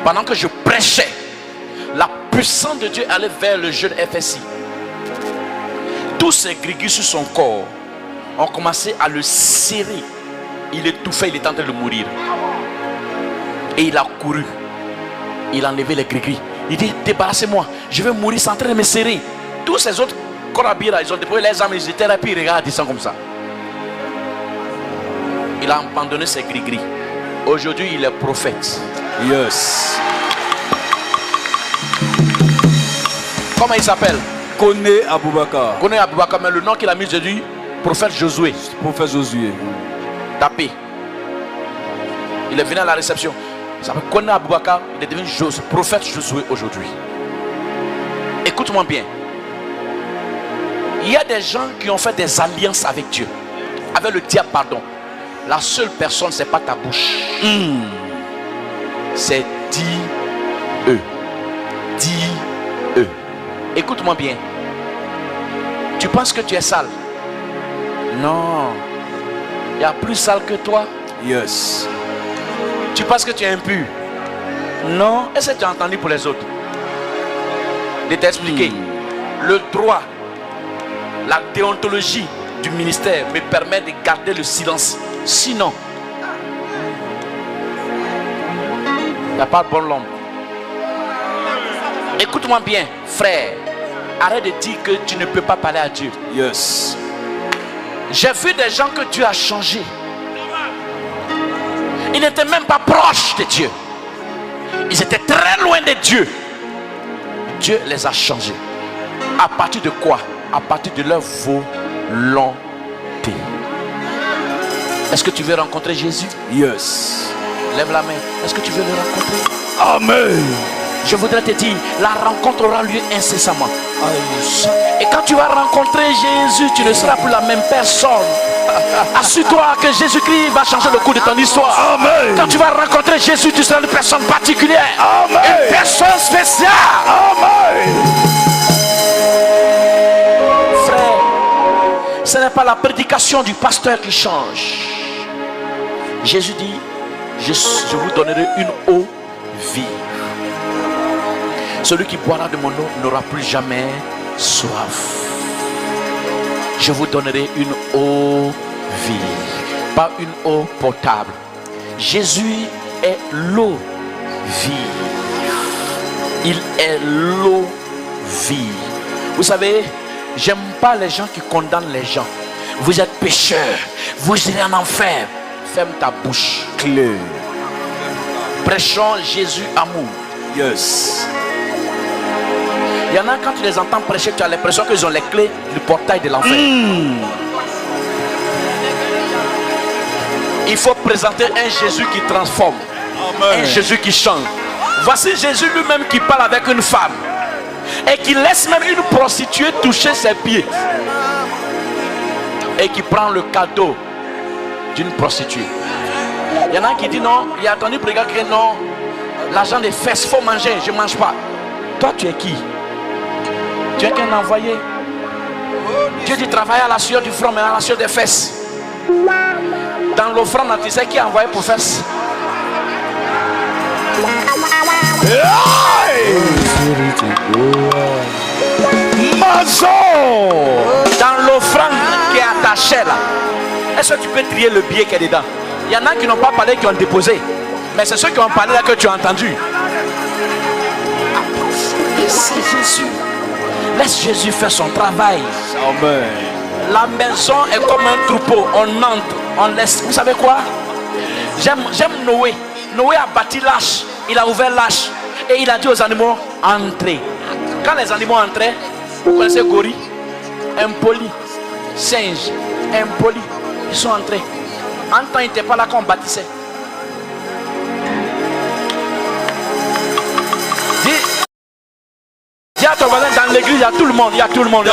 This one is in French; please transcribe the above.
Pendant que je prêchais, la puissance de Dieu allait vers le jeune FSI. Tous ces gris sur son corps ont commencé à le serrer. Il étouffait, il était en train de mourir. Et il a couru. Il a enlevé les gris. Il dit, débarrassez-moi, je vais mourir, c'est en train de me serrer. Tous ces autres corabis là, ils ont déposé les armes, ils étaient là, puis ils regardent, ils sont comme ça. Il a abandonné ses gris. Aujourd'hui, il est prophète. Yes. Comment il s'appelle? Kone Aboubakar. Kone Aboubakar, mais le nom qu'il a mis, j'ai dit, prophète Josué. Prophète Josué. Tapé. Il est venu à la réception. Il s'appelle Kone Aboubakar, il est devenu prophète Josué aujourd'hui. Écoute-moi bien. Il y a des gens qui ont fait des alliances avec Dieu, avec le diable, pardon. La seule personne, c'est pas ta bouche. C'est Dieu. Dieu. Écoute-moi bien. Tu penses que tu es sale? Non. Il y a plus sale que toi. Yes. Tu penses que tu es impur? Non. Est-ce que tu as entendu pour les autres? De t'expliquer. Le droit, la déontologie du ministère me permet de garder le silence. Sinon, il n'y a pas de bon l'homme. Écoute-moi bien, frère. Arrête de dire que tu ne peux pas parler à Dieu. Yes. J'ai vu des gens que Dieu a changé. Ils n'étaient même pas proches de Dieu. Ils étaient très loin de Dieu. Dieu les a changés. À partir de quoi? À partir de leur volonté. Est-ce que tu veux rencontrer Jésus? Yes. Lève la main. Est-ce que tu veux le rencontrer? Amen. Je voudrais te dire, la rencontre aura lieu incessamment. Et quand tu vas rencontrer Jésus, tu ne seras plus la même personne. Assure-toi que Jésus-Christ va changer le cours de ton histoire. Amen. Quand tu vas rencontrer Jésus, tu seras une personne particulière. Amen. Une personne spéciale. Amen. Frère, ce n'est pas la prédication du pasteur qui change. Jésus dit, je vous donnerai une eau vive. Celui qui boira de mon eau n'aura plus jamais soif. Je vous donnerai une eau vive, pas une eau potable. Jésus est l'eau vive. Il est l'eau vive. Vous savez, j'aime pas les gens qui condamnent les gens. Vous êtes pécheurs, vous irez en enfer. Ferme ta bouche. Clé. Prêchons Jésus amour. Yes. Il y en a, quand tu les entends prêcher, tu as l'impression qu'ils ont les clés du portail de l'enfer. Il faut présenter un Jésus qui transforme. Amen. Un Jésus qui change. Voici Jésus lui-même qui parle avec une femme et qui laisse même une prostituée toucher ses pieds et qui prend le cadeau d'une prostituée. Il y en a qui disent non, il y a entendu pour les gars qui non, l'argent des fesses, il faut manger, je ne mange pas. Toi, tu es qui? Tu es qu'un envoyé. Dieu dit travailler à la sueur du front, mais à la sueur des fesses. Dans l'offrande, tu sais qui est envoyé pour fesses? Dans l'offrande qui est attachée là, est-ce que tu peux trier le billet qui est dedans? Il y en a qui n'ont pas parlé, qui ont déposé. Mais c'est ceux qui ont parlé là que tu as entendu. C'est Jésus. Laisse Jésus faire son travail. Amen. La maison est comme un troupeau. On entre, on laisse. Vous savez quoi? J'aime Noé. Noé a bâti l'arche. Il a ouvert l'arche. Et il a dit aux animaux, entrez. Quand les animaux entraient, vous connaissez gorille, impoli, singe, impoli, ils sont entrés. En temps, ils n'étaient pas là quand on bâtissait. Dis à ton voisin, dans l'église, il y a tout le monde. Il y a tout le monde.